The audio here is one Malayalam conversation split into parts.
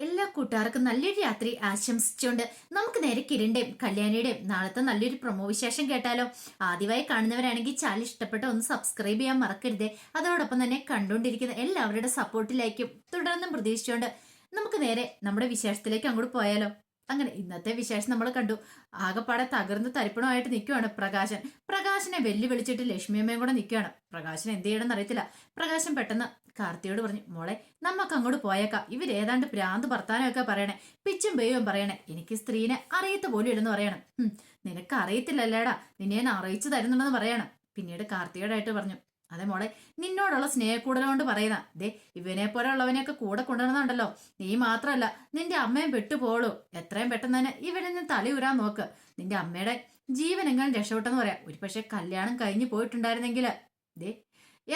എല്ലാ കൂട്ടുകാർക്കും നല്ലൊരു രാത്രി ആശംസിച്ചുകൊണ്ട് നമുക്ക് നേരെ കിരണിന്റെയും കല്യാണിയുടെയും നാളത്തെ നല്ലൊരു പ്രൊമോ വിശേഷം കേട്ടാലോ. ആദ്യമായി കാണുന്നവരാണെങ്കിൽ ചാനൽ ഇഷ്ടപ്പെട്ട ഒന്ന് സബ്സ്ക്രൈബ് ചെയ്യാൻ മറക്കരുതേ. അതോടൊപ്പം തന്നെ കണ്ടുകൊണ്ടിരിക്കുന്ന എല്ലാവരുടെ സപ്പോർട്ടിലേക്കും തുടർന്നും പ്രതീക്ഷിച്ചുകൊണ്ട് നമുക്ക് നേരെ നമ്മുടെ വിശേഷത്തിലേക്ക് അങ്ങോട്ട് പോയാലോ. അങ്ങനെ ഇന്നത്തെ വിശേഷം നമ്മൾ കണ്ടു. ആകെപ്പാടെ തകർന്ന് തരിപ്പണമായിട്ട് നിൽക്കുകയാണ് പ്രകാശൻ. പ്രകാശനെ വെല്ലുവിളിച്ചിട്ട് ലക്ഷ്മിയമ്മയും കൂടെ നിൽക്കുകയാണ്. പ്രകാശൻ എന്ത് ചെയ്യണമെന്ന് അറിയത്തില്ല. പ്രകാശൻ പെട്ടെന്ന് കാർത്തിയോട് പറഞ്ഞു, മോളെ നമുക്ക് അങ്ങോട്ട് പോയേക്കാം. ഇവരേതാണ്ട് ഭ്രാന്ത് ഭർത്താനൊക്കെ പറയണേ, പിച്ചും പെയ്യും പറയണേ. എനിക്ക് സ്ത്രീനെ അറിയത്ത് പോലും ഇല്ലെന്ന് പറയണം. നിനക്ക് അറിയത്തില്ലല്ലേടാ, നിന്നെ ഞാൻ അറിയിച്ചു തരുന്നുണ്ടെന്ന് പറയണം. പിന്നീട് കാർത്തിയോടായിട്ട് പറഞ്ഞു, അതെ മോളെ, നിന്നോടുള്ള സ്നേഹക്കൂടൽ കൊണ്ട് പറയുന്ന ദേ ഇവനെ പോലെ ഉള്ളവനെയൊക്കെ കൂടെ കൊണ്ടുവരുന്നുണ്ടല്ലോ. നീ മാത്രമല്ല നിന്റെ അമ്മയും പെട്ടുപോളൂ. എത്രയും പെട്ടെന്ന് തന്നെ ഇവിടെ നിന്ന് തലയുരാൻ നോക്ക്. നിന്റെ അമ്മയുടെ ജീവൻ എങ്ങനെ രക്ഷപ്പെട്ടെന്ന് പറയാം. ഒരു പക്ഷെ കല്യാണം കഴിഞ്ഞു പോയിട്ടുണ്ടായിരുന്നെങ്കിൽ ദേ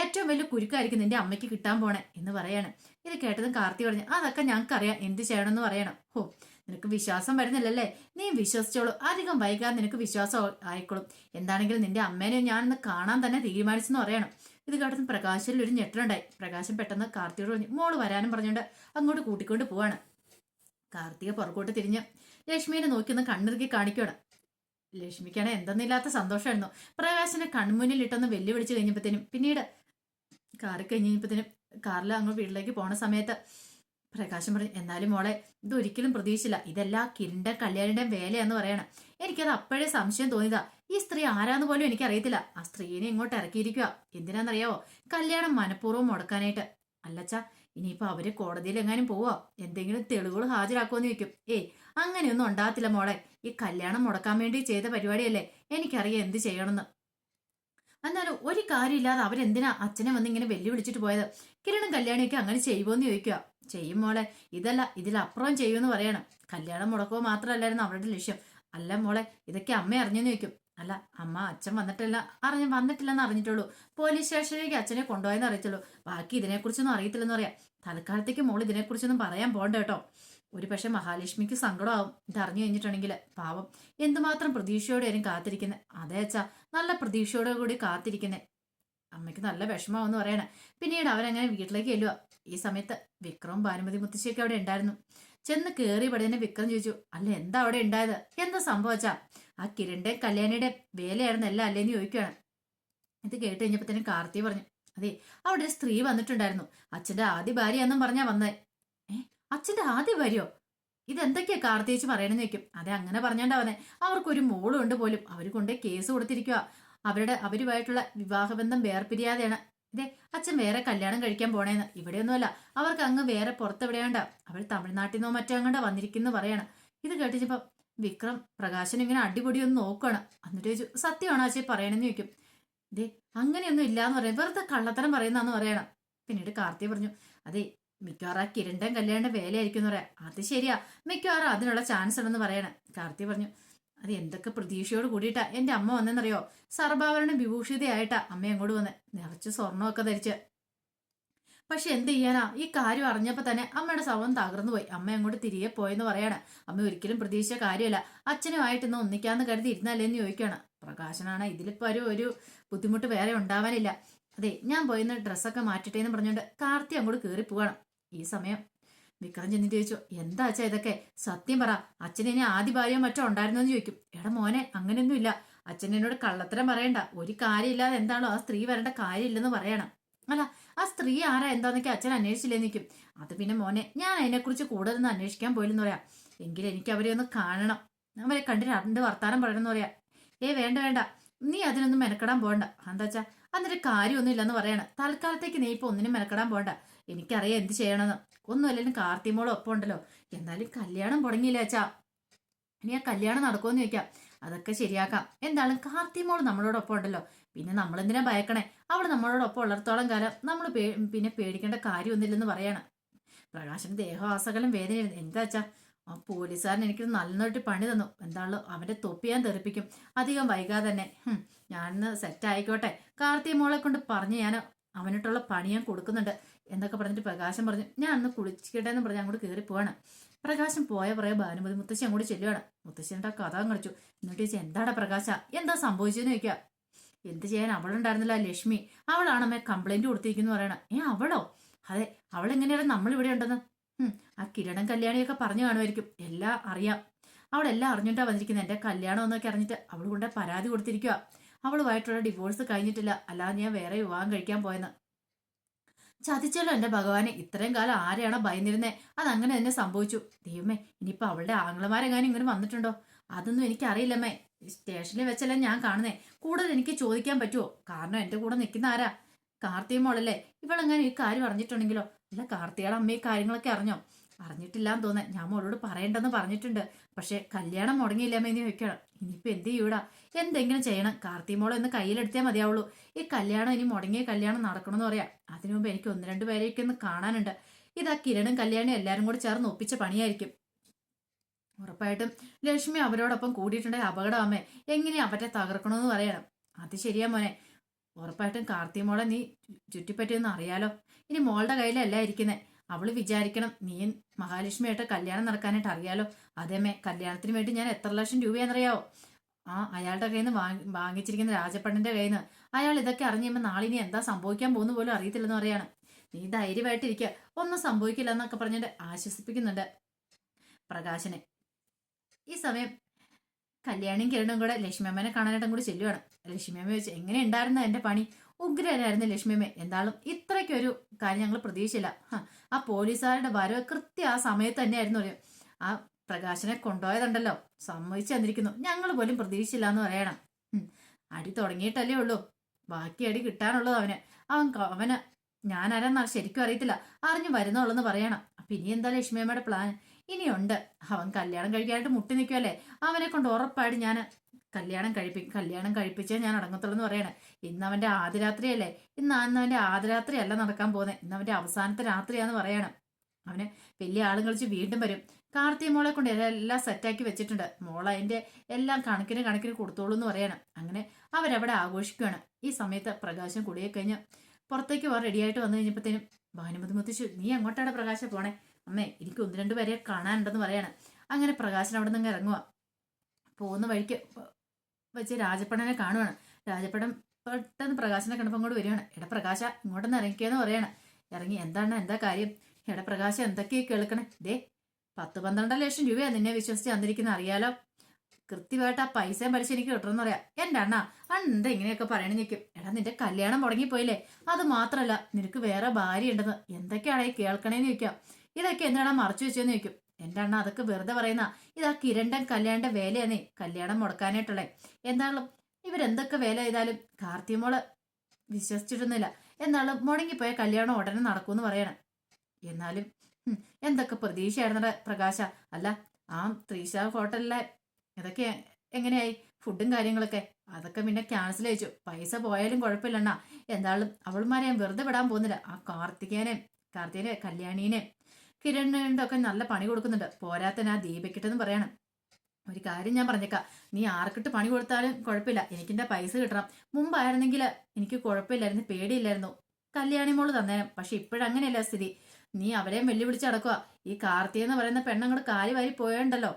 ഏറ്റവും വലിയ കുരുക്കായിരിക്കും നിന്റെ അമ്മയ്ക്ക് കിട്ടാൻ പോണേ എന്ന് പറയാണ്. ഇത് കേട്ടതും കാർത്തി പറഞ്ഞു, അതൊക്കെ ഞങ്ങൾക്കറിയാം എന്ത് ചെയ്യണമെന്ന് പറയണം. ഹോ, നിനക്ക് വിശ്വാസം വരുന്നില്ലല്ലേ? നീ വിശ്വസിച്ചോളൂ, അധികം വൈകാതെ നിനക്ക് വിശ്വാസം ആയിക്കോളും. എന്താണെങ്കിലും നിന്റെ അമ്മേനെ ഞാനൊന്ന് കാണാൻ തന്നെ തീരുമാനിച്ചെന്ന് പറയണം. ഇത് കേട്ടതും പ്രകാശിൽ ഒരു ഞെട്ടലുണ്ടായി. പ്രകാശം പെട്ടെന്ന് കാർത്തിയോട് പറഞ്ഞു, മോള് വരാനും പറഞ്ഞുകൊണ്ട് അങ്ങോട്ട് കൂട്ടിക്കൊണ്ട് പോവാണ്. കാർത്തിക പുറകോട്ട് തിരിഞ്ഞ് ലക്ഷ്മിയെ നോക്കിയൊന്ന് കണ്ണിറുക്കി കാണിക്കുകയാണ്. ലക്ഷ്മിക്കാണ് എന്തെന്നില്ലാത്ത സന്തോഷമായിരുന്നു. പ്രകാശനെ കൺമുന്നിൽ ഇട്ടൊന്ന് വെല്ലുവിളിച്ച് കഴിഞ്ഞപ്പോഴത്തേനും പിന്നീട് കാറ് കഴിഞ്ഞപ്പോഴത്തേനും കാറിൽ അങ്ങ് വീട്ടിലേക്ക് പോണ സമയത്ത് പ്രകാശം പറഞ്ഞു, എന്നാലും മോളെ ഇതൊരിക്കലും പ്രതീക്ഷിച്ചില്ല. ഇതെല്ലാം കിരണിന്റെ കല്യാണിന്റെയും വേലയാന്ന് പറയണം. എനിക്കത് അപ്പോഴേ സംശയം തോന്നിയതാ. ഈ സ്ത്രീ ആരാന്ന് പോലും എനിക്കറിയത്തില്ല. ആ സ്ത്രീനെ ഇങ്ങോട്ട് ഇറക്കിയിരിക്കുക എന്തിനാന്നറിയാവോ? കല്യാണം മനഃപൂർവ്വം മുടക്കാനായിട്ട്. അല്ലച്ചാ, ഇനിയിപ്പോ അവര് കോടതിയിൽ എങ്ങാനും പോവോ, എന്തെങ്കിലും തെളിവുകൾ ഹാജരാക്കുമെന്ന് വെക്കും. ഏയ്, അങ്ങനെയൊന്നും ഉണ്ടാകത്തില്ല മോളെ. ഈ കല്യാണം മുടക്കാൻ വേണ്ടി ചെയ്ത പരിപാടിയല്ലേ. എനിക്കറിയാം എന്ത് ചെയ്യണമെന്ന്. എന്നാലും ഒരു കാര്യമില്ലാതെ അവരെന്തിനാ അച്ഛനെ വന്ന് ഇങ്ങനെ വെല്ലുവിളിച്ചിട്ട് പോയത്? കിരണും കല്യാണിയൊക്കെ അങ്ങനെ ചെയ്യുമോന്ന് ചോദിക്കുക. ചെയ്യും മോളെ, ഇതല്ല ഇതിലപ്പുറം ചെയ്യുമെന്ന് പറയണം. കല്യാണം മുടക്കുക മാത്രമല്ലായിരുന്നു അവരുടെ ലക്ഷ്യം. അല്ല മോളെ, ഇതൊക്കെ അമ്മ അറിഞ്ഞെന്ന് ചോദിക്കും. അല്ല അമ്മ, അച്ഛൻ വന്നിട്ടില്ലെന്ന് അറിഞ്ഞിട്ടുള്ളൂ. പോലീസ് സ്റ്റേഷനിലേക്ക് അച്ഛനെ കൊണ്ടുപോയെന്ന് അറിയത്തുള്ളൂ. ബാക്കി ഇതിനെക്കുറിച്ചൊന്നും അറിയത്തില്ലെന്ന് പറയാം. തൽക്കാലത്തേക്ക് മോൾ ഇതിനെക്കുറിച്ചൊന്നും പറയാൻ പോകണ്ട കേട്ടോ. ഒരു പക്ഷെ മഹാലക്ഷ്മിക്ക് സങ്കടമാവും ഇതറിഞ്ഞു കഴിഞ്ഞിട്ടുണ്ടെങ്കിൽ. പാവം, എന്തുമാത്രം പ്രതീക്ഷയോടെ ആരും കാത്തിരിക്കുന്നത്. അതേ അച്ഛാ, നല്ല പ്രതീക്ഷയോടെ കൂടി കാത്തിരിക്കുന്നേ. അമ്മയ്ക്ക് നല്ല വിഷമാവെന്ന് പറയണേ. പിന്നീട് അവരങ്ങനെ വീട്ടിലേക്ക് ചെല്ലുക. ഈ സമയത്ത് വിക്രവും ഭാനുമതി മുത്തശ്ശിയൊക്കെ അവിടെ ഉണ്ടായിരുന്നു. ചെന്ന് കയറി പടിതന്നെ വിക്രം ചോദിച്ചു, അല്ല എന്താ അവിടെ ഉണ്ടായത്? എന്താ സംഭവിച്ചാ? ആ കിരണിന്റെ കല്യാണിയുടെ വേലയായിരുന്നു എല്ലാം അല്ലേന്ന് ചോദിക്കുകയാണ്. ഇത് കേട്ട് കഴിഞ്ഞപ്പോഴത്തേനും കാർത്തി പറഞ്ഞു, അതെ, അവിടെ ഒരു സ്ത്രീ വന്നിട്ടുണ്ടായിരുന്നു. അച്ഛന്റെ ആദ്യ ഭാര്യയാന്നും പറഞ്ഞാ വന്നേ. അച്ഛന്റെ ആദ്യ ഭാര്യയോ? ഇതെന്തൊക്കെയാ കാർത്തിയേച്ച് പറയണെന്ന് വെക്കും. അതെ, അങ്ങനെ പറഞ്ഞോണ്ടാവുന്നേ. അവർക്കൊരു മോളും ഉണ്ട് പോലും. അവർ കൊണ്ട് കേസ് കൊടുത്തിരിക്കുക. അവരുമായിട്ടുള്ള വിവാഹബന്ധം വേർപിരിയാതെയാണ് ഇതേ അച്ഛൻ വേറെ കല്യാണം കഴിക്കാൻ പോണേന്ന്. ഇവിടെയൊന്നുമല്ല, അവർക്ക് അങ്ങ് വേറെ പുറത്തെവിടെയാണ്ട. അവൾ തമിഴ്നാട്ടിൽ നിന്നോ മറ്റോ അങ്ങോട്ട് വന്നിരിക്കുന്നു പറയണം. ഇത് കേട്ടിച്ചപ്പോ വിക്രം പ്രകാശൻ ഇങ്ങനെ അടിപൊടി ഒന്ന് നോക്കണം. എന്നിട്ട് ചോദിച്ചു, സത്യമാണോ അച്ഛൻ പറയണെന്ന് ചോദിക്കും. ദേ, അങ്ങനെയൊന്നും ഇല്ലാന്ന് പറയാം, വെറുതെ കള്ളത്തരം പറയുന്നതെന്ന് പറയണം. പിന്നീട് കാർത്തി പറഞ്ഞു, അതെ, മിക്കവാറും ആ കിരണിന്റെ കല്യാണിന്റെ വേലയായിരിക്കും എന്ന് പറയാം. അത് ശരിയാ, മിക്കവാറും അതിനുള്ള ചാൻസ് ഉണ്ടെന്ന് പറയണം. കാർത്തി പറഞ്ഞു, അത് എന്തൊക്കെ പ്രതീക്ഷയോട് കൂടിയിട്ടാ എന്റെ അമ്മ വന്നെന്നറിയോ? സർഭാഭരണം വിഭൂഷിതയായിട്ടാ അമ്മ അങ്ങോട്ട് വന്ന്, നിറച്ച് സ്വർണ്ണമൊക്കെ ധരിച്ച്. പക്ഷെ എന്ത് ചെയ്യാനാ, ഈ കാര്യം അറിഞ്ഞപ്പോ തന്നെ അമ്മയുടെ സ്വഭാവം തകർന്നു പോയി. അമ്മ അങ്ങോട്ട് തിരികെ പോയെന്ന് പറയാണ്. അമ്മ ഒരിക്കലും പ്രതീക്ഷിച്ച കാര്യമല്ല. അച്ഛനുമായിട്ട് ഇന്ന് ഒന്നിക്കാന്ന് കരുതി ഇരുന്നല്ലേന്ന് ചോദിക്കുകയാണ്. പ്രകാശനാണ് ഇതിലിപ്പോ ഒരു ബുദ്ധിമുട്ട് വേറെ ഉണ്ടാവാനില്ല. അതെ, ഞാൻ പോയിന്ന് ഡ്രസ്സൊക്കെ മാറ്റിട്ടേന്ന് പറഞ്ഞുകൊണ്ട് കാർത്തി അങ്ങോട്ട് കയറി പോവാണ്. ഈ സമയം വിക്രം ചെന്നിട്ട് ചോദിച്ചു, എന്താ അച്ഛാ ഇതൊക്കെ? സത്യം പറ, അച്ഛനെ ഇനി ആദ്യ ഭാര്യയോ മറ്റോ ഉണ്ടായിരുന്നോ എന്ന് ചോദിക്കും. എടാ മോനെ, അങ്ങനെയൊന്നും ഇല്ല. അച്ഛൻ എന്നോട് കള്ളത്തരം പറയണ്ട. ഒരു കാര്യമില്ലാതെ എന്താണോ ആ സ്ത്രീ വരേണ്ട കാര്യമില്ലെന്ന് പറയണം. അല്ല, ആ സ്ത്രീ ആരാ എന്താന്നൊക്കെ അച്ഛൻ അന്വേഷിച്ചില്ലേന്ന് നിൽക്കും. അത് പിന്നെ മോനെ, ഞാൻ അതിനെക്കുറിച്ച് കൂടുതലൊന്നും അന്വേഷിക്കാൻ പോയില്ലെന്ന് പറയാം. എങ്കിലും എനിക്ക് അവരെ ഒന്ന് കാണണം, അവരെ കണ്ട് രണ്ട് വർത്താനം പറയണമെന്ന് പറയാം. വേണ്ട വേണ്ട, നീ അതിനൊന്നും മെനക്കെടാൻ പോകണ്ട. എന്താ വെച്ചാ അതിന്റെ കാര്യമൊന്നും ഇല്ലെന്ന് പറയണം. തൽക്കാലത്തേക്ക് നീ ഇപ്പൊ ഒന്നിനും മെനക്കെടാൻ പോകണ്ട. എനിക്കറിയാം എന്ത് ചെയ്യണമെന്ന്. ഒന്നും അല്ലെങ്കിലും കാർത്തിമോളും ഒപ്പം ഉണ്ടല്ലോ. എന്നാലും കല്യാണം തുടങ്ങിയില്ല അച്ഛാ. ഇനി ആ കല്യാണം നടക്കുമെന്ന് ചോദിക്കാം. അതൊക്കെ ശരിയാക്കാം. എന്തായാലും കാർത്തിമോൾ നമ്മളോടൊപ്പം ഉണ്ടല്ലോ. പിന്നെ നമ്മളെന്തിനാ ഭയക്കണേ? അവൾ നമ്മളോടൊപ്പം ഉള്ളിടത്തോളം കാലം നമ്മൾ പിന്നെ പേടിക്കേണ്ട കാര്യമൊന്നുമില്ലെന്ന് പറയാണ്. പ്രകാശന് ദേഹവാസകലം വേദനയായിരുന്നു. എന്താ വെച്ചാ ആ പോലീസുകാരൻ എനിക്ക് നന്നായിട്ട് പണി തന്നു. എന്താണല്ലോ അവന്റെ തൊപ്പി ഞാൻ തെറിപ്പിക്കും അധികം വൈകാതെ തന്നെ. ഞാനിന്ന് സെറ്റ് ആയിക്കോട്ടെ, കാർത്തിക മോളെ കൊണ്ട് പറഞ്ഞ് ഞാൻ അവനിട്ടുള്ള പണി ഞാൻ കൊടുക്കുന്നുണ്ട് എന്നൊക്കെ പറഞ്ഞിട്ട് പ്രകാശം പറഞ്ഞു, ഞാൻ അന്ന് കുളിച്ചിട്ടെ എന്ന് പറഞ്ഞ് അങ്ങോട്ട് കയറി പോവാണ്. പ്രകാശം പോയ പറയാ ഭാനുമതി മുത്തശ്ശി അങ്ങോട്ട് ചെല്ലുവാണ്. മുത്തശ്ശിയുടെ കഥ കളിച്ചു. എന്നിട്ട് ചോദിച്ചാൽ എന്താടാ പ്രകാശ, എന്താ സംഭവിച്ചെന്ന് ചോദിക്കുക. എന്ത് ചെയ്യാൻ, അവളുണ്ടായിരുന്നില്ല ലക്ഷ്മി. അവളാണ് അമ്മ കംപ്ലൈന്റ് കൊടുത്തിരിക്കുന്നു പറയണ. അവളോ? അതെ, അവളെങ്ങനെയാണ് നമ്മൾ ഇവിടെ ഉണ്ടെന്ന്? ആ കിരണം കല്യാണിയൊക്കെ പറഞ്ഞു കാണുമായിരിക്കും, എല്ലാം അറിയാം. അവളെല്ലാം അറിഞ്ഞിട്ടാ വന്നിരിക്കുന്നത്. എൻ്റെ കല്യാണം എന്നൊക്കെ അറിഞ്ഞിട്ട് അവൾ കൊണ്ട് പരാതി കൊടുത്തിരിക്കുക. അവളുമായിട്ടുള്ള ഡിവോഴ്സ് കഴിഞ്ഞിട്ടില്ല, അല്ലാതെ ഞാൻ വേറെ വിവാഹം കഴിക്കാൻ പോയെന്ന്. ചതിച്ചല്ലോ എൻ്റെ ഭഗവാനെ, ഇത്രയും കാലം ആരെയാണോ ഭയന്നിരുന്നേ അതങ്ങനെ തന്നെ സംഭവിച്ചു. ദൈവമേ, ഇനിയിപ്പോൾ അവളുടെ ആംഗ്ലമാരെങ്ങാനും ഇങ്ങനെ വന്നിട്ടുണ്ടോ? അതൊന്നും എനിക്കറിയില്ലമ്മേ. സ്റ്റേഷനിൽ വെച്ചല്ലേ ഞാൻ കാണുന്നേ. കൂടുതൽ എനിക്ക് ചോദിക്കാൻ പറ്റുമോ? കാരണം എൻ്റെ കൂടെ നിൽക്കുന്ന ആരാ? കാർത്തിക മോളല്ലേ. ഇവളെങ്ങനെ ഈ കാര്യം അറിഞ്ഞിട്ടുണ്ടെങ്കിലോ? അല്ല, കാർത്തികയുടെ അമ്മ ഈ കാര്യങ്ങളൊക്കെ അറിഞ്ഞോ? അറിഞ്ഞിട്ടില്ലാന്ന് തോന്നേ. ഞാൻ മോളോട് പറയണ്ടെന്ന് പറഞ്ഞിട്ടുണ്ട്. പക്ഷെ കല്യാണം മുടങ്ങിയില്ലമ്മ എന്ന് ചോദിക്കണം. ഇനിയിപ്പോ എന്ത് ചെയ്യൂടാ? എന്തെങ്കിലും ചെയ്യണം. കാർത്തിക മോളെ ഒന്ന് കയ്യിലെടുത്തേ മതിയാവുള്ളൂ. ഈ കല്യാണം ഇനി മുടങ്ങിയ കല്യാണം നടക്കണമെന്ന് പറയാം. അതിനു മുമ്പ് എനിക്ക് ഒന്ന് രണ്ട് പേരെയൊക്കെ ഒന്ന് കാണാനുണ്ട്. ഇതാ കിരണും കല്യാണിയും എല്ലാരും കൂടി ചേർന്ന് ഒപ്പിച്ച പണിയായിരിക്കും. ഉറപ്പായിട്ടും ലക്ഷ്മി അവരോടൊപ്പം കൂടിയിട്ടുണ്ടെങ്കിൽ അപകടമാമേ. എങ്ങനെയാ അവരെ തകർക്കണമെന്ന് പറയണം. അത് ശരിയാ മോനെ. ഉറപ്പായിട്ടും കാർത്തിക മോളെ നീ ചുറ്റിപ്പറ്റിയൊന്നും അറിയാലോ. ഇനി മോളുടെ കയ്യിലല്ല ഇരിക്കുന്നേ. അവള് വിചാരിക്കണം നീ മഹാലക്ഷ്മിയായിട്ട് കല്യാണം നടക്കാനായിട്ട്. അറിയാലോ. അതേമേ, കല്യാണത്തിന് വേണ്ടി ഞാൻ എത്ര ലക്ഷം രൂപയാണെന്നറിയാവോ? അയാളുടെ കയ്യിൽ നിന്ന് വാങ്ങിച്ചിരിക്കുന്ന രാജപ്പണ്ണന്റെ കയ്യിൽ നിന്ന്. അയാൾ ഇതൊക്കെ അറിഞ്ഞുമ്പോൾ നാളിനി എന്താ സംഭവിക്കാൻ പോകുന്ന പോലും അറിയത്തില്ലെന്ന് പറയാണ്. നീ ധൈര്യമായിട്ടിരിക്കുക, ഒന്നും സംഭവിക്കില്ല എന്നൊക്കെ പറഞ്ഞിട്ട് ആശ്വസിപ്പിക്കുന്നുണ്ട് പ്രകാശനെ. ഈ സമയം കല്യാണിയും കിരണും കൂടെ ലക്ഷ്മിയമ്മനെ കാണാനായിട്ടും കൂടി ചെല്ലുവാണ്. ലക്ഷ്മിയമ്മ ചോദിച്ചു, എങ്ങനെ ഉണ്ടായിരുന്നു എന്റെ പണി? ഉഗ്രനായിരുന്നു ലക്ഷ്മിയമ്മ. എന്തായാലും ഇത്രയ്ക്കൊരു കാര്യം ഞങ്ങൾ പ്രതീക്ഷിച്ചില്ല. ആ പോലീസുകാരുടെ വരവ് കൃത്യം ആ സമയത്ത് തന്നെയായിരുന്നു. പറയും ആ പ്രകാശനെ കൊണ്ടുപോയതുണ്ടല്ലോ, സമ്മതിച്ചു തന്നിരിക്കുന്നു. ഞങ്ങൾ പോലും പ്രതീക്ഷിച്ചില്ല എന്ന് പറയണം. അടി തുടങ്ങിയിട്ടല്ലേ ഉള്ളൂ, ബാക്കി അടി കിട്ടാനുള്ളത് അവന് ഞാനാരെന്നാ ശരിക്കും അറിയത്തില്ല, അറിഞ്ഞു വരുന്നുള്ളെന്ന് പറയണം. അപ്പൊ ഇനി എന്താ ലക്ഷ്മിയമ്മയുടെ പ്ലാൻ? ഇനിയുണ്ട്. അവൻ കല്യാണം കഴിക്കാനായിട്ട് മുട്ടി നിൽക്കുമല്ലേ, അവനെ കൊണ്ട് ഉറപ്പായിട്ട് ഞാൻ കല്യാണം കഴിപ്പിച്ചേ ഞാൻ അടങ്ങത്തുള്ളൂ എന്ന് പറയണേ. ഇന്ന് അവന്റെ ആദ്യരാത്രിയല്ലേ? ഇന്ന് അവന്റെ ആദ്യരാത്രി അല്ല നടക്കാൻ പോകുന്നത്, ഇന്ന് അവന്റെ അവസാനത്തെ രാത്രിയാന്ന് പറയണം. അവന് വലിയ ആളും കളിച്ച് വീണ്ടും വരും. കാർത്തിക മോളെ കൊണ്ട് എല്ലാം സെറ്റാക്കി വെച്ചിട്ടുണ്ട്. മോൾ അതിന്റെ എല്ലാം കണക്കിന് കൊടുത്തോളൂ എന്ന് പറയണം. അങ്ങനെ അവരവിടെ ആഘോഷിക്കുകയാണ്. ഈ സമയത്ത് പ്രകാശം കുളിയെ കഴിഞ്ഞ് പുറത്തേക്ക് പോകാൻ റെഡിയായിട്ട് വന്നു കഴിഞ്ഞപ്പോഴത്തേനും ഭാനുമതി മുത്തശ്ശി, നീ എങ്ങോട്ടാണ് പ്രകാശം പോണേ? അമ്മേ, എനിക്ക് ഒന്ന് രണ്ട് പേരെ കാണാനുണ്ടെന്ന് പറയാണ്. അങ്ങനെ പ്രകാശൻ അവിടെ നിന്ന് ഇറങ്ങുക. പോകുന്ന വഴിക്ക് വെച്ച് രാജപ്പണ്ണനെ കാണുവാണ്. രാജപ്പണ്ണൻ പെട്ടെന്ന് പ്രകാശനെ കണ്ടപ്പോൾ അങ്ങോട്ട് വരികയാണ്. എടാ പ്രകാശ, ഇങ്ങോട്ടൊന്ന് ഇറങ്ങിയെന്ന് പറയാണ്. ഇറങ്ങി, എന്താ കാര്യം? എടാ പ്രകാശ, എന്തൊക്കെയാ കേൾക്കണേ? 10-12 ലക്ഷം രൂപയാണ് നിന്നെ വിശ്വസിച്ച് തന്നിരിക്കുന്ന അറിയാലോ. കൃത്യമായിട്ട് ആ പൈസയും പലിശ എനിക്ക് കിട്ടണമെന്ന് പറയാം. എൻ്റെ അണ്ണ എന്താ ഇങ്ങനെയൊക്കെ പറയണ നിൽക്കും. എടാ, നിന്റെ കല്യാണം മുടങ്ങിപ്പോയില്ലേ? അത് മാത്രല്ല, നിനക്ക് വേറെ ഭാര്യ ഉണ്ടെന്ന് എന്തൊക്കെയാണ് ഈ കേൾക്കണേന്ന് ചോദിക്കാം. ഇതൊക്കെ എന്താണ് മറച്ചു വെച്ചെന്ന് ചോദിക്കും. എൻ്റെ അണ്ണ അതൊക്കെ വെറുതെ പറയുന്ന. ഇതാ കിരണ്ടൻ കല്യാണിന്റെ വേലയാന്നേ, കല്യാണം മുടക്കാനായിട്ടുള്ളേ. എന്തായാലും ഇവരെന്തൊക്കെ വേല ചെയ്താലും കാർത്തിമോള് വിശ്വസിച്ചിട്ടൊന്നുമില്ല. എന്നാലും മുടങ്ങിപ്പോയ കല്യാണം ഉടനെ നടക്കൂന്ന് പറയണം. എന്നാലും എന്തൊക്കെ പ്രതീക്ഷയായിരുന്നട പ്രകാശ. അല്ല, ആ 3 സ്റ്റാർ ഹോട്ടലിലെ ഇതൊക്കെ എങ്ങനെയായി? ഫുഡും കാര്യങ്ങളൊക്കെ അതൊക്കെ പിന്നെ ക്യാൻസൽ ചെയ്യിച്ചു. പൈസ പോയാലും കുഴപ്പമില്ലണ്ണ. എന്തായാലും അവൾമാരെ ഞാൻ വെറുതെ വിടാൻ പോകുന്നില്ല. ആ കാർത്തികേനെ കല്യാണീനെ കിരണിന്റെ ഒക്കെ നല്ല പണി കൊടുക്കുന്നുണ്ട്. പോരാത്തന്നെ ആ ദീപക്കിട്ടെന്ന് പറയണം. ഒരു കാര്യം ഞാൻ പറഞ്ഞേക്കാം, നീ ആർക്കിട്ട് പണി കൊടുത്താലും കുഴപ്പമില്ല, എനിക്കെന്റെ പൈസ കിട്ടണം. മുമ്പായിരുന്നെങ്കിൽ എനിക്ക് കുഴപ്പമില്ലായിരുന്നു, പേടിയില്ലായിരുന്നു, കല്യാണി മോള് തന്നേരം. പക്ഷെ ഇപ്പോഴങ്ങനെയല്ല സ്ഥിതി. നീ അവരെയും വെല്ലുവിളിച്ച് നടക്കുക. ഈ കാർത്തി എന്ന് പറയുന്ന പെണ്ണങ്ങോട് കാലി വാരി പോയണ്ടല്ലോ,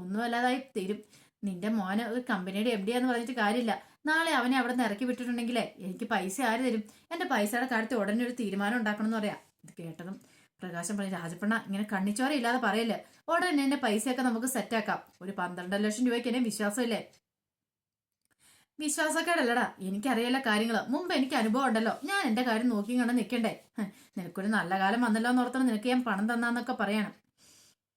ഒന്നും അല്ലാതായി തീരും. നിന്റെ മോന് ഒരു കമ്പനിയുടെ MD എന്ന് പറഞ്ഞിട്ട് കാര്യമില്ല. നാളെ അവനെ അവിടെ നിന്ന് ഇറക്കി വിട്ടിട്ടുണ്ടെങ്കിലേ എനിക്ക് പൈസ ആര് തരും? എന്റെ പൈസയുടെ കാര്യത്തിൽ ഉടനെ ഒരു തീരുമാനം ഉണ്ടാക്കണം എന്ന് പറയാം. ഇത് കേട്ടതും പ്രകാശം പറഞ്ഞു, രാജപ്പണ്ണ ഇങ്ങനെ കണ്ണിച്ചോര ഇല്ലാതെ പറയല്ലേ, ഉടനെ എന്റെ പൈസയൊക്കെ നമുക്ക് സെറ്റാക്കാം. ഒരു 12 ലക്ഷം രൂപയ്ക്ക് എന്നെ വിശ്വാസമില്ലേ? വിശ്വാസക്കേടല്ലടാ, എനിക്കറിയാല കാര്യങ്ങൾ. മുമ്പ് എനിക്ക് അനുഭവം ഉണ്ടല്ലോ. ഞാൻ എന്റെ കാര്യം നോക്കി കണ്ട് നിൽക്കണ്ടേ? നിനക്കൊരു നല്ല കാലം വന്നല്ലോ എന്ന് ഓർത്തണം നിനക്ക് ഞാൻ പണം തന്നാന്നൊക്കെ പറയണം.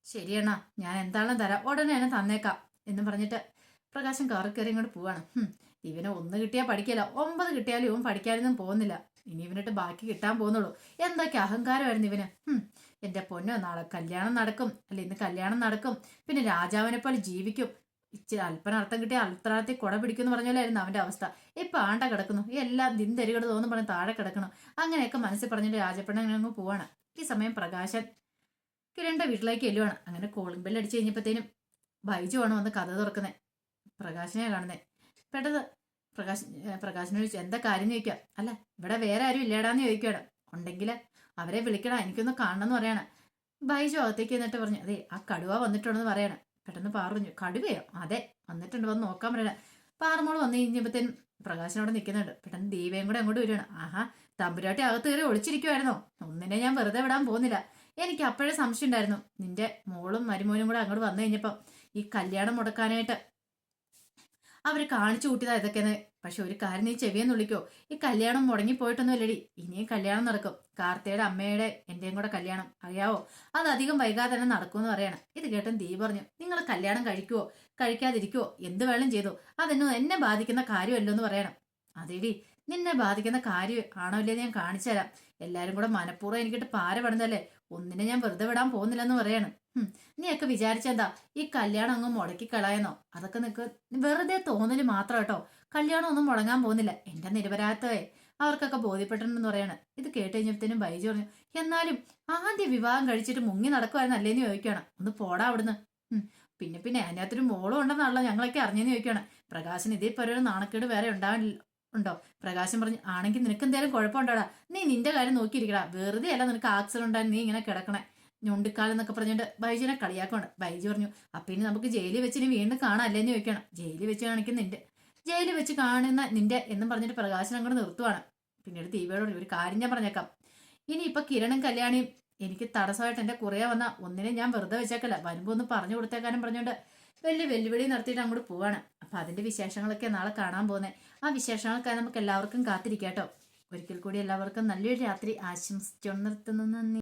ശരിയണ്ണ, ഞാൻ എന്താണെന്ന് തരാം, ഉടനെ തന്നെ തന്നേക്കാം എന്ന് പറഞ്ഞിട്ട് പ്രകാശം കാറി കയറി ഇങ്ങോട്ട് പോവാണ്. ഇവനെ 1 കിട്ടിയാൽ പഠിക്കില്ല, 9 കിട്ടിയാലും ഇവൻ പഠിക്കാനൊന്നും പോകുന്നില്ല. ഇനി ഇവനിട്ട് ബാക്കി കിട്ടാൻ പോകുന്നുള്ളൂ. എന്തൊക്കെ അഹങ്കാരമായിരുന്നു ഇവന്. എന്റെ പൊന്നോ, നാളെ കല്യാണം നടക്കും, അല്ല ഇന്ന് കല്യാണം നടക്കും, പിന്നെ രാജാവിനെ പോലെ ജീവിക്കും. ഇച്ചിരി അല്പനർത്ഥം കിട്ടിയ അൽത്തറാത്തിൽ കുട പിടിക്കുമെന്ന് പറഞ്ഞാലായിരുന്നു അവന്റെ അവസ്ഥ. ഇപ്പൊ ആണ്ട കിടക്കുന്നു, എല്ലാം ദിന്തരികട് തോന്നും പറഞ്ഞ് താഴെ കിടക്കണം. അങ്ങനെയൊക്കെ മനസ്സിൽ പറഞ്ഞിട്ട് രാജപ്പണ്ണൻ അങ്ങ് പോവാണ്. ഈ സമയം പ്രകാശൻ കിരണിന്റെ വീട്ടിലേക്ക് എല്ലുവാണ്. അങ്ങനെ കോളിംഗ് ബെല്ല് അടിച്ചു കഴിഞ്ഞപ്പോഴത്തേനും ബൈജു ആണ് വന്ന് കഥ തുറക്കുന്നത്. പ്രകാശനെ കാണുന്നേ. പെട്ടെന്ന് പ്രകാശനെ ചോദിച്ചു, എന്താ കാര്യം ചോദിക്കുക. അല്ല, ഇവിടെ വേറെ ആരും ഇല്ലേടാന്ന് ചോദിക്കുകയാണ്. ഉണ്ടെങ്കിൽ അവരെ വിളിക്കണം, എനിക്കൊന്ന് കാണണം എന്ന് പറയാണ്. ബൈജു അകത്തേക്ക് എന്നിട്ട് പറഞ്ഞു, അതെ ആ കടുവ വന്നിട്ടുണ്ടെന്ന് പറയണം. പെട്ടെന്ന് പറഞ്ഞു, കടുവയോ? അതെ വന്നിട്ടുണ്ട്, വന്ന് നോക്കാൻ പറയണ. പാറമോള് വന്നു കഴിഞ്ഞപ്പോഴത്തേനും പ്രകാശനോട് നിൽക്കുന്നുണ്ട്. പെട്ടെന്ന് ദീപയും കൂടെ അങ്ങോട്ട് വരികയാണ്. ആഹാ, തമ്പുരാട്ടി അകത്ത് കയറി ഒളിച്ചിരിക്കുവായിരുന്നോ? ഒന്നിനെ ഞാൻ വെറുതെ വിടാൻ പോകുന്നില്ല. എനിക്ക് അപ്പോഴേ സംശയം ഉണ്ടായിരുന്നു നിന്റെ മോളും മരുമോനും കൂടെ അങ്ങോട്ട് വന്നു കഴിഞ്ഞപ്പം ഈ കല്യാണം മുടക്കാനായിട്ട് അവര് കാണിച്ചു കൂട്ടിയതാ ഇതൊക്കെയെന്ന്. പക്ഷെ ഒരു കാര്യം നീ ചെവിയെന്ന് വിളിക്കോ, ഈ കല്യാണം മുടങ്ങിപ്പോയിട്ടൊന്നുമില്ലടി, ഇനിയും കല്യാണം നടക്കും. കാർത്തിയുടെ അമ്മയുടെ എന്റെയും കൂടെ കല്യാണം അറിയാവോ, അത് അധികം വൈകാതെ തന്നെ നടക്കുമെന്ന് പറയണം. ഇത് കേട്ടും ദീ പറഞ്ഞു, നിങ്ങൾ കല്യാണം കഴിക്കുവോ കഴിക്കാതിരിക്കുവോ എന്ത് വേണം ചെയ്തോ, അതൊന്നും എന്നെ ബാധിക്കുന്ന കാര്യമല്ലോ എന്ന് പറയണം. അതേടി, നിന്നെ ബാധിക്കുന്ന കാര്യം ആണോ ഇല്ലേ ഞാൻ കാണിച്ചു തരാം. എല്ലാരും കൂടെ മനഃപൂർവ്വം എനിക്കിട്ട് പാര പെടുന്നല്ലേ, ഒന്നിനെ ഞാൻ വെറുതെ വിടാൻ പോകുന്നില്ലെന്ന് പറയണം. നീയൊക്കെ വിചാരിച്ചെന്താ ഈ കല്യാണം അങ്ങ് മുടക്കി കളയെന്നോ? അതൊക്കെ നിനക്ക് വെറുതെ തോന്നല് മാത്രം കേട്ടോ. കല്യാണം ഒന്നും മുടങ്ങാൻ പോകുന്നില്ല. എന്റെ നിരപരാധത്വേ അവർക്കൊക്കെ ബോധ്യപ്പെട്ടിട്ടുണ്ടെന്ന് പറയാണ്. ഇത് കേട്ട് കഴിഞ്ഞപ്പോഴത്തേനും ബൈജു പറഞ്ഞു, എന്നാലും ആദ്യ വിവാഹം കഴിച്ചിട്ട് മുങ്ങി നടക്കുവായിരുന്നല്ലേന്ന് ചോദിക്കുകയാണ്. ഒന്ന് പോടാ അവിടുന്ന്. പിന്നെ പിന്നെ അതിനകത്തൊരു മോളും ഉണ്ടെന്നാണല്ലോ ഞങ്ങളൊക്കെ അറിഞ്ഞെന്ന് ചോദിക്കുകയാണ്. പ്രകാശൻ ഇതിപ്പോ ഒരു നാണക്കേട് വേറെ ഉണ്ടോ? പ്രകാശൻ പറഞ്ഞു, ആണെങ്കിൽ നിനക്ക് എന്തായാലും കുഴപ്പമുണ്ടോടാ, നീ നിന്റെ കാര്യം നോക്കിയിരിക്കടാ, വെറുതെ അല്ല നിനക്ക് ആക്സിഡന്റ് ഉണ്ടായി നീ ഇങ്ങനെ കിടക്കണേ ഞൊണ്ടിക്കാലം എന്നൊക്കെ പറഞ്ഞിട്ട് ബൈജുവിനെ കളിയാക്കണം. ബൈജു പറഞ്ഞു, അപ്പൊ ഇനി നമുക്ക് ജയിലിൽ വെച്ച് ഇനി വീണ്ടും കാണാല്ലേന്ന് ചോദിക്കണം. ജയിലിൽ വെച്ച് കാണിക്കുന്ന നിന്റെ, ജയിലിൽ വെച്ച് കാണുന്ന നിന്റെ എന്നും പറഞ്ഞിട്ട് പ്രകാശനം അങ്ങോട്ട് നിർത്തുവാണ്. പിന്നീട് ദീപയോട് ഒരു കാര്യം ഞാൻ പറഞ്ഞേക്കാം, ഇനി ഇപ്പൊ കിരണും കല്യാണിയും എനിക്ക് തടസ്സമായിട്ട് എന്റെ കുറേ വന്ന ഒന്നിനെ ഞാൻ വെറുതെ വെച്ചേക്കല്ല, വരുമ്പോ ഒന്ന് പറഞ്ഞു കൊടുത്തേക്കാനും പറഞ്ഞുകൊണ്ട് വലിയ വെല്ലുവിളി നടത്തിയിട്ട് അങ്ങോട്ട് പോവാണ്. അപ്പൊ അതിന്റെ വിശേഷങ്ങളൊക്കെ നാളെ കാണാൻ പോകുന്നത്. ആ വിശേഷങ്ങൾക്കായി നമുക്ക് എല്ലാവർക്കും കാത്തിരിക്കാട്ടോ. ഒരിക്കൽ കൂടി എല്ലാവർക്കും നല്ലൊരു രാത്രി ആശംസിച്ചു നിർത്തുന്നു. നന്ദി.